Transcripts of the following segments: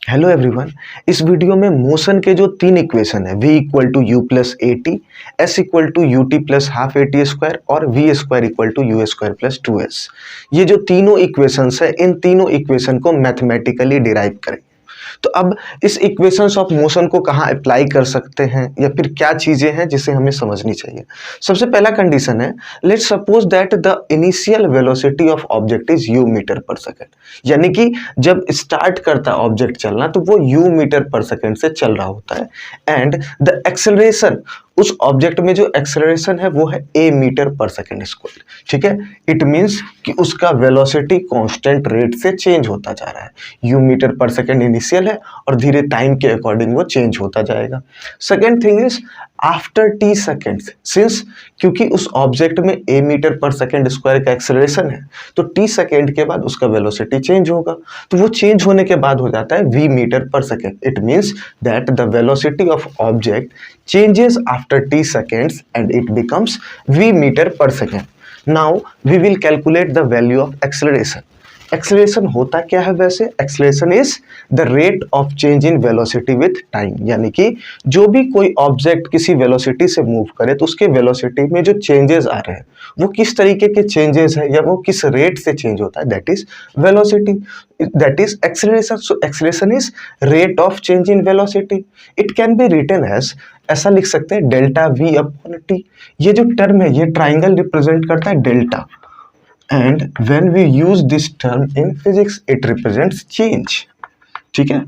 Hello everyone. इस video में motion के जो तीन इक्वेशन है v equal to u plus a t, s equal to u t plus half a t square और v square equal to u square plus 2s, ये जो तीनों इक्वेशंस है इन तीनों इक्वेशन को मैथमेटिकली डिराइव करें। तो अब इस इक्वेशंस ऑफ मोशन को कहाँ अप्लाई कर सकते हैं या फिर क्या चीजें हैं जिसे हमें समझनी चाहिए। सबसे पहला कंडीशन है, let's suppose that the initial velocity of object is u meter per second, यानी कि जब स्टार्ट करता है ऑब्जेक्ट चलना तो वो यू मीटर पर सेकेंड से चल रहा होता है, एंड द एक्सेलरेशन, उस ऑब्जेक्ट में जो एक्सेलरेशन है वो है ए मीटर पर सेकेंड स्क्वायर। ठीक है, इट मींस कि उसका वेलोसिटी कांस्टेंट रेट से चेंज होता जा रहा है। You meter per second initial है और धीरे टाइम के अकॉर्डिंग वो चेंज होता जाएगा। Second thing is after T seconds, since क्योंकि उस ऑब्जेक्ट में ए मीटर पर सेकेंड स्क्वायर का एक्सेलरेशन है तो टी सेकेंड के बाद उसका वेलोसिटी चेंज होगा, तो वो चेंज होने के बाद हो जाता है we metre per second. It means that the velocity of object changes after t seconds and it becomes v meter per second. Now we will calculate the value of acceleration. Acceleration होता क्या है वैसे? Acceleration is the rate of change in velocity with time, यानी कि जो भी कोई object किसी वेलोसिटी से मूव करे तो उसके वेलोसिटी में जो चेंजेस आ रहे हैं वो किस तरीके के चेंजेस है या वो किस रेट से चेंज होता है, that is velocity, that is acceleration. So acceleration is rate of change in velocity. It can be written as, ऐसा लिख सकते हैं डेल्टा वी अपॉन टी। ये जो टर्म है ये ट्राइंगल रिप्रेजेंट करता है delta, and when we use this term in physics it represents change. ठीक है,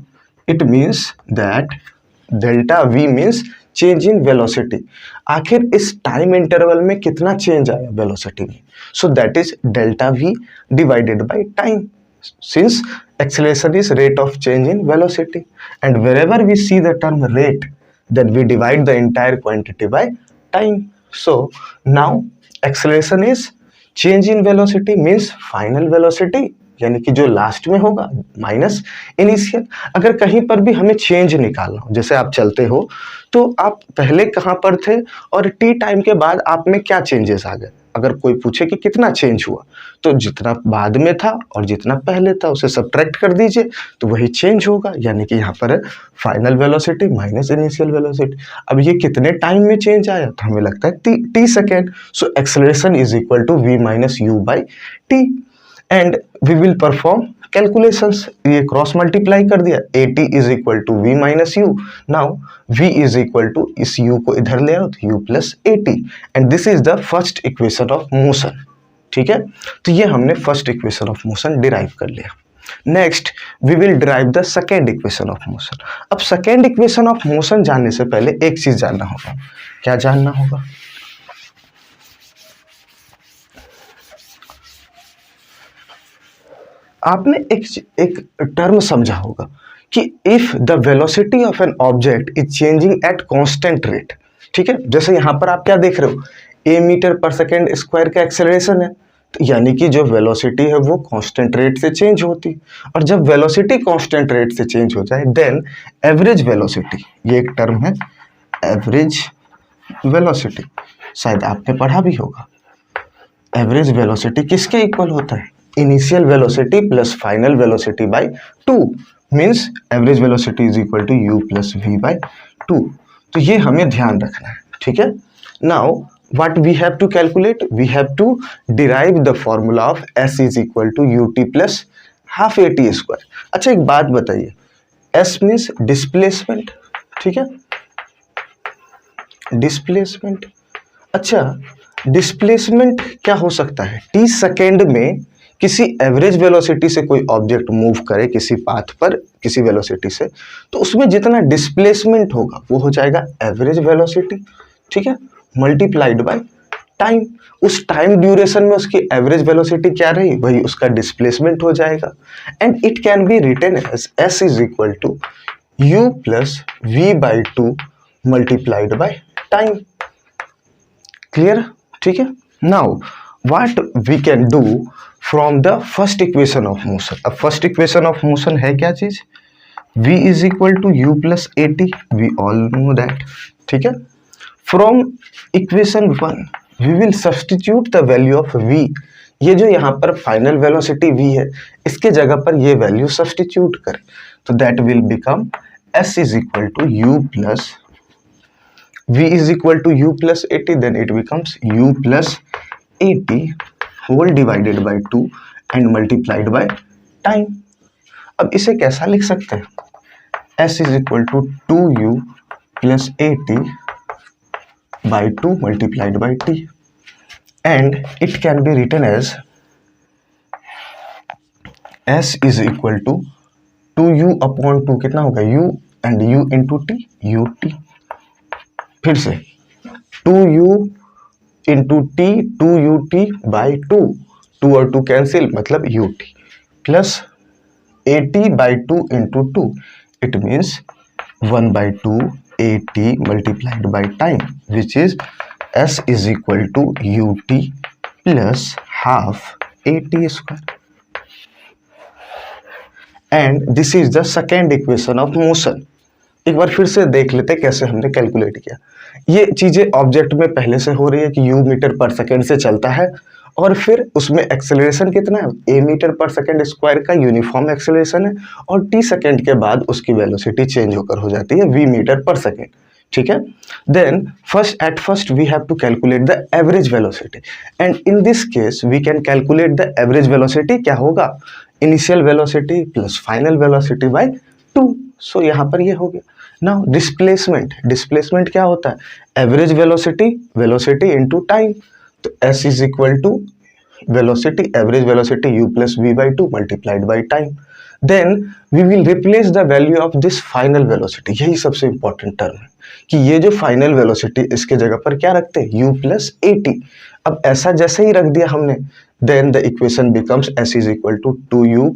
it means that delta v means change in velocity. आखिर इस टाइम इंटरवल में कितना चेंज आया वेलोसिटी में, so that is delta v divided by time, since acceleration is rate of change in velocity and wherever we see the term rate then we divide the entire quantity by time. So now acceleration is change in velocity means final velocity, यानी कि जो last में होगा minus initial. अगर कहीं पर भी हमें चेंज निकालना हो, जैसे आप चलते हो तो आप पहले कहाँ पर थे और टी टाइम के बाद आप में क्या चेंजेस आ गए, अगर कोई पूछे कि कितना चेंज हुआ तो जितना बाद में था और जितना पहले था उसे सब्ट्रैक्ट कर दीजिए तो वही चेंज होगा, यानी कि यहाँ पर है final velocity minus initial velocity. अब ये कितने टाइम में चेंज आया तो हमें लगता है t second. So acceleration is equal to v minus u by t and we will perform calculations. ये क्रॉस मल्टीप्लाई कर दिया, a t is equal to v minus u. Now v is equal to इस u को इधर ले आओ तो u plus a t, and this is the first equation of motion. ठीक है, तो ये हमने first equation of motion derive कर लिया। Next we will derive the second equation of motion. अब सेकेंड इक्वेशन ऑफ मोशन जानने से पहले एक चीज जानना होगा। क्या जानना होगा? आपने एक टर्म समझा होगा कि if the velocity of an object is changing at constant rate. ठीक है, जैसे यहां पर आप क्या देख रहे हो, ए मीटर पर सेकेंड स्क्वायर का एक्सेलरेशन है, तो यानी कि जो वेलोसिटी है वो कांस्टेंट रेट से चेंज होती, और जब वेलोसिटी कांस्टेंट रेट से चेंज हो जाए देन एवरेज वेलोसिटी, ये एक टर्म है एवरेज वेलोसिटी, शायद आपने पढ़ा भी होगा। एवरेज वेलोसिटी किसके इक्वल होता है? Initial velocity plus final velocity by 2, means average velocity is equal to u plus v by 2। तो ये हमें ध्यान रखना है। ठीक है, now what we have to calculate, we have to derive the formula of s is equal to u t plus half a t square. अच्छा एक बात बताइए, s मीन्स डिस्प्लेसमेंट। ठीक है, डिस्प्लेसमेंट। अच्छा डिस्प्लेसमेंट क्या हो सकता है? टी सेकेंड में किसी एवरेज वेलोसिटी से कोई ऑब्जेक्ट मूव करे किसी पाथ पर किसी वेलोसिटी से, तो उसमें जितना डिस्प्लेसमेंट होगा वो हो जाएगा एवरेज वेलोसिटी। ठीक है, मल्टीप्लाइड बाय टाइम। उस टाइम ड्यूरेशन में उसकी एवरेज वेलोसिटी क्या रही, वही उसका डिस्प्लेसमेंट हो जाएगा। And it can be written as s is equal to u plus v by 2 multiplied by time. Clear? ठीक है, now what we can do from the first equation of motion. अब first equation of motion है क्या चीज? v is equal to u plus a t, we all know that. ठीक है, from equation 1 we will substitute the value of v। ये जो यहाँ पर फाइनल वेलोसिटी v है इसके जगह पर ये वैल्यू सब्सटीट्यूट करें तो that will become s is equal to u plus v is equal to u plus at, then it becomes u plus at whole divided by 2 and multiplied by time. अब इसे कैसा लिख सकते हैं? s is equal to 2u plus at by 2 multiplied by t, and it can be written as s is equal to 2u upon 2 कितना होगा u and u into t ut. फिर से 2u into t 2ut by 2, 2 और 2 cancel मतलब ut plus 80 by 2 into 2, it means 1 by 2 at multiplied by time, which is s is equal to ut plus half at square. And this is the second equation of motion. एक बार फिर से देख लेते कैसे हमने calculate किया. ये चीजें ऑब्जेक्ट में पहले से हो रही है कि u मीटर पर सेकेंड से चलता है और फिर उसमें एक्सेलरेशन कितना है, a metre per second square का यूनिफॉर्म एक्सेलरेशन है और t सेकेंड के बाद उसकी वेलोसिटी चेंज होकर हो जाती है v मीटर पर सेकेंड. ठीक है. Then at first we have to calculate the average velocity, and in this case we can calculate the average velocity. क्या होगा? Initial velocity plus final velocity by 2. So यहाँ पर ये हो गया. Now displacement, displacement क्या होता है? Average velocity, velocity into time. तो s is equal to velocity, average velocity u plus v by 2 multiplied by time. Then we will replace the value of this final velocity. यही सबसे important term है कि ये जो final velocity इसके जगह पर क्या रखते हैं? u plus at. अब ऐसा जैसे ही रख दिया हमने, then the equation becomes s is equal to 2u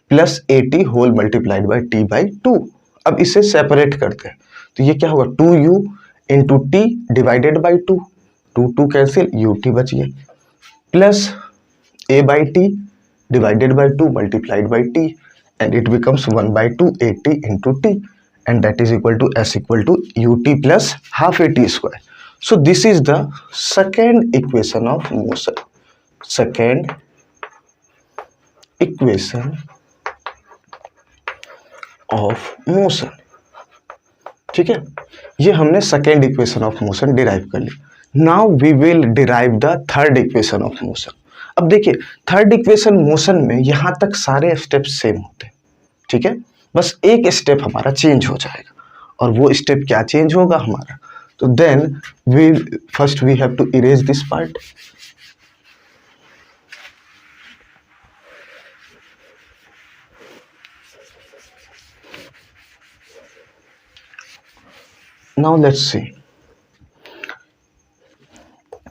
plus at whole multiplied by t by 2. अब इसे सेपरेट करते हैं तो ये क्या होगा? 2u into T divided by 2, 2 cancel ut बच गया, plus a by T divided by 2 multiplied by t, and it becomes 1 by 2 at into t, and that is equal to s equal to ut plus half at square. So this is the second equation of motion. Second equation of motion. ठीक है, ये हमने second equation of motion derive कर ली. Now we will derive the third equation of motion. अब देखिए third equation motion में यहां तक सारे स्टेप सेम होते हैं. ठीक है, बस एक स्टेप हमारा चेंज हो जाएगा, और वो स्टेप क्या चेंज होगा हमारा? तो then we first we have to erase this part. Now let's see.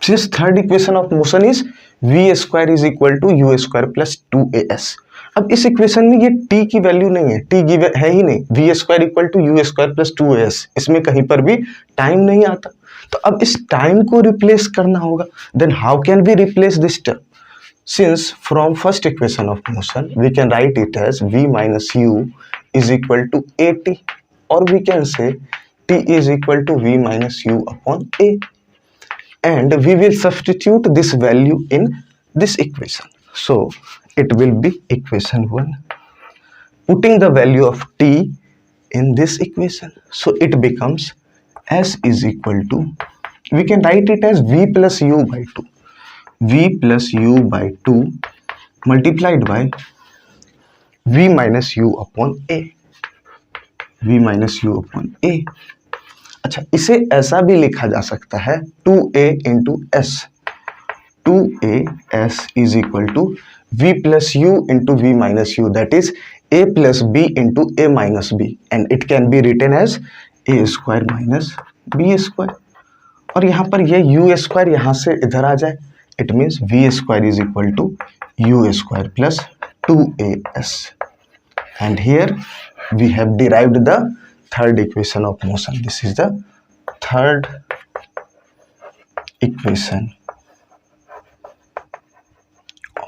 This third equation of motion is v square is equal to u square plus 2as. अब इस इक्वेशन में ये t की value नहीं है, t गिवन है ही नहीं. v square equal to u square plus 2as, इसमें कहीं पर भी टाइम नहीं आता. तो अब इस टाइम को रिप्लेस करना होगा. Then how can we replace this term? Since from first equation of motion we can write it as v minus u is equal to at, और we can say t is equal to v minus u upon a, and we will substitute this value in this equation. So it will be equation 1. Putting the value of t in this equation, so it becomes s is equal to, we can write it as v plus u by 2, v plus u by 2 multiplied by v minus u upon a, v minus u upon a. अच्छा, इसे ऐसा भी लिखा जा सकता है 2a into s. 2as is equal to v plus u into v minus u, that is a plus b into a minus b, and it can be written as a square minus b square. और यहाँ पर ये u square यहाँ से इधर आ जाए, it means v square is equal to u square plus 2as. And here we have derived the third equation of motion. This is the third equation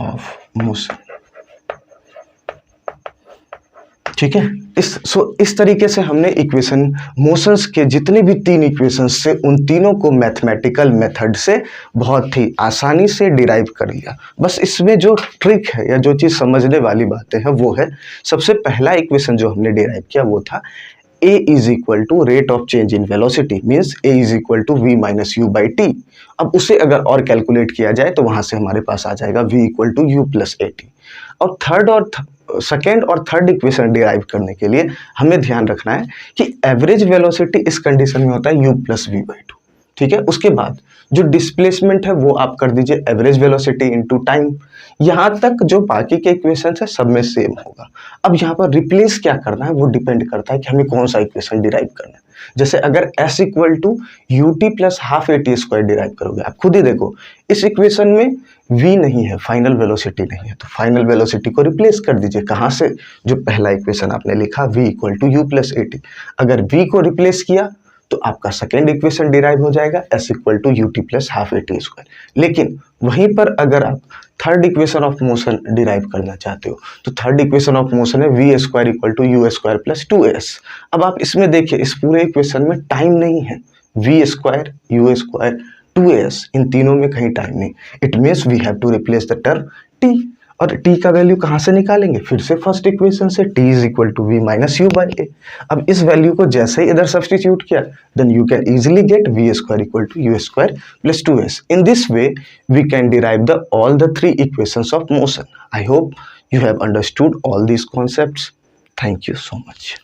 of motion. ठीक है। इस तरीके से हमने इक्वेशन मोशंस के जितने भी 3 इक्वेशंस से उन तीनों को मैथमेटिकल मेथड से बहुत ही आसानी से डिराइव कर लिया। बस इसमें जो ट्रिक है या जो चीज़ समझने वाली बातें हैं वो है, सबसे पहला इक्वेशन जो हमने डिराइव किया वो था a is equal to rate of change in velocity, means a is equal to v minus u by t. अब उसे अगर और कैलकुलेट किया जाए तो वहां से हमारे पास आ जाएगा v equal to u plus a t. और सेकेंड और थर्ड इक्वेशन डिराइव करने के लिए हमें ध्यान रखना है कि एवरेज वेलोसिटी इस कंडीशन में होता है u plus v by two. ठीक है, उसके बाद जो डिस्प्लेसमेंट है वो आप कर दीजिए एवरेज वेलोसिटी इनटू टाइम। यहाँ तक जो बाकी के इक्वेशन है सब में सेम होगा। अब यहाँ पर रिप्लेस क्या करना है वो डिपेंड करता है कि हमें कौन सा इक्वेशन डिराइव करना है। जैसे अगर s equal to u t plus half a t square derive करोगे, आप खुद ही देखो इस इक्वेशन में v नहीं है, फाइनल वेलोसिटी नहीं है, तो फाइनल वेलोसिटी को रिप्लेस कर दीजिए। कहाँ से? जो पहला इक्वेशन आपने लिखा v equal to u plus a t, अगर v को रिप्लेस किया तो आपका सेकेंड इक्वेशन डिराइव हो जाएगा s equal to u t plus half a t square. लेकिन वहीं पर अगर आप third equation of motion derive करना चाहते हो तो थर्ड इक्वेशन ऑफ मोशन है v square equal to u square plus two s. अब आप इसमें देखिए इस पूरे इक्वेशन में टाइम नहीं है, v square u square two s, इन तीनों में कहीं टाइम नहीं। It means we have to replace the term t. और टी का वैल्यू कहाँ से निकालेंगे? फिर से फर्स्ट इक्वेशन से, t is equal to v minus u by a. अब इस वैल्यू को जैसे ही इधर सब्सटीट्यूट किया then you can easily get v square equal to u square plus two s. In this way we can derive the all the 3 equations of motion. I hope you have understood all these concepts. Thank you so much.